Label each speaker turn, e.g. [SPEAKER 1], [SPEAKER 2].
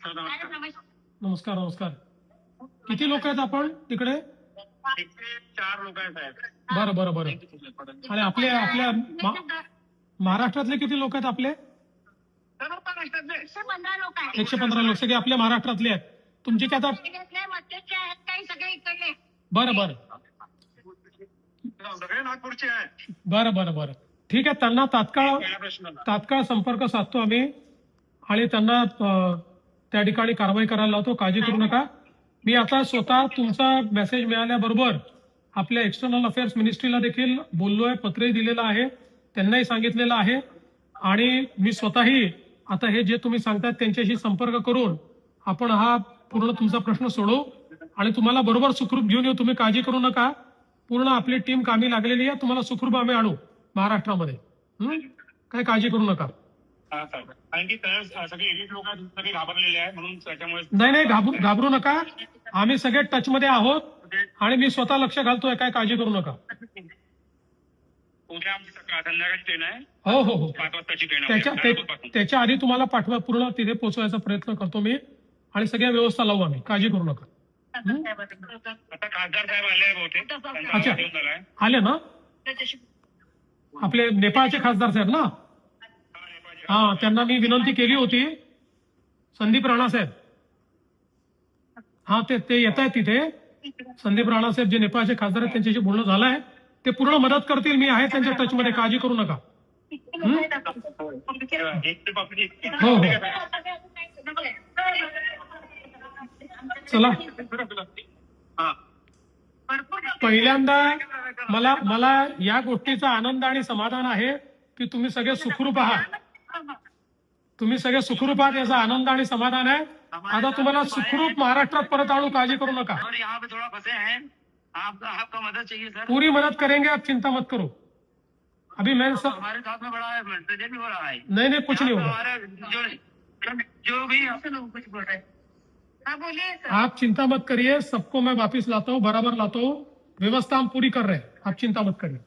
[SPEAKER 1] नमस्कार नमस्कार. किती लोक आहेत आपण तिकडे?
[SPEAKER 2] इथे 4 लोक आहेत साहेब.
[SPEAKER 1] बरं बरं बरं. आणि आपल्या आपल्या महाराष्ट्रातले किती लोक आहेत आपले?
[SPEAKER 2] सर्व महाराष्ट्रातले
[SPEAKER 3] 115 लोक आहेत.
[SPEAKER 1] 115 लोक सगळे आपल्या महाराष्ट्रातले आहेत. तुमची काय आता?
[SPEAKER 3] मध्यचे आहेत काही सगळे इकडले.
[SPEAKER 1] बरं बरं
[SPEAKER 2] सगळे नागपूरचे आहेत.
[SPEAKER 1] बरं बरं बरं ठीक आहे. त्यांना
[SPEAKER 2] पहिला प्रश्न
[SPEAKER 1] तात्काळ संपर्क साधतो आम्ही आणि त्यांना त्या ठिकाणी कारवाई करायला लावतो. काळजी करू नका. मी आता स्वतः तुमचा मेसेज मिळाल्याबरोबर आपल्या एक्सटर्नल अफेअर्स मिनिस्ट्रीला देखील बोललोय, पत्रही दिलेलं आहे, त्यांनाही सांगितलेलं आहे आणि मी स्वतःही आता हे जे तुम्ही सांगतात त्यांच्याशी संपर्क करून आपण हा पूर्ण तुमचा प्रश्न सोडवू आणि तुम्हाला बरोबर सुखरूप घेऊन येऊ. तुम्ही काळजी करू नका. पूर्ण आपली टीम कामी लागलेली आहे. तुम्हाला सुखरूप आम्ही आणू महाराष्ट्रामध्ये. काय काळजी करू नका.
[SPEAKER 2] कारण की सगळे एलिट लोक आहेत, सगळे घाबरलेले आहेत म्हणून त्याच्यामुळे.
[SPEAKER 1] नाही घाबरू नका. आम्ही सगळे टच मध्ये आहोत आणि मी स्वतः लक्ष घालतोय. काय काळजी करू नका.
[SPEAKER 2] उद्या आमची संध्याकाळची ट्रेन आहे.
[SPEAKER 1] हो हो हो
[SPEAKER 2] 5 वाजताची ट्रेन आहे.
[SPEAKER 1] त्याच्या आधी तुम्हाला पाठवा पूर्ण तिथे पोहोचवायचा प्रयत्न करतो मी आणि सगळ्या व्यवस्था लावू आम्ही. काळजी करू नका.
[SPEAKER 2] आता खासदार साहेब आले बहुतेक. त्यांचा
[SPEAKER 1] अच्छा.
[SPEAKER 2] आवाज येऊन झालाय.
[SPEAKER 1] आले ना आपले नेपाळचे खासदार साहेब ना? हा, त्यांना मी विनंती केली होती. संदीप राणा साहेब, हा ते येत आहेत तिथे. संदीप राणा साहेब जे नेपाळचे खासदार आहेत त्यांच्याशी बोलणं झालंय. ते पूर्ण मदत करतील. मी आहे त्यांच्या टच मध्ये. काळजी करू नका. हो हो चला. पहिल्यांदा मला या गोष्टीचा आनंद आणि समाधान आहे की तुम्ही सगळे सुखरूप आहात. तुम्ही सगळे सुखरूप आहात याचा आनंद आणि समाधान आहे. आता तुम्हाला सुखरूप महाराष्ट्रात परत आणू. काळजी करू नका.
[SPEAKER 2] आपका मदद चाहिए सर.
[SPEAKER 1] पूरी मदद करेंगे. आप चिंता मत करो. अभी मैं सब
[SPEAKER 2] हमारे साथ में बड़ा प्रेजेंट भी हो रहा है.
[SPEAKER 1] नहीं कुछ नहीं होगा.
[SPEAKER 2] हमारा जो भी
[SPEAKER 3] कुछ बोल रहे. हाँ बोलिए सर.
[SPEAKER 1] आप चिंता मत करिए. सबको मैं वापस लाता हूँ, बराबर लाता हूँ. व्यवस्था हम पूरी कर रहे हैं. आप चिंता मत करिए.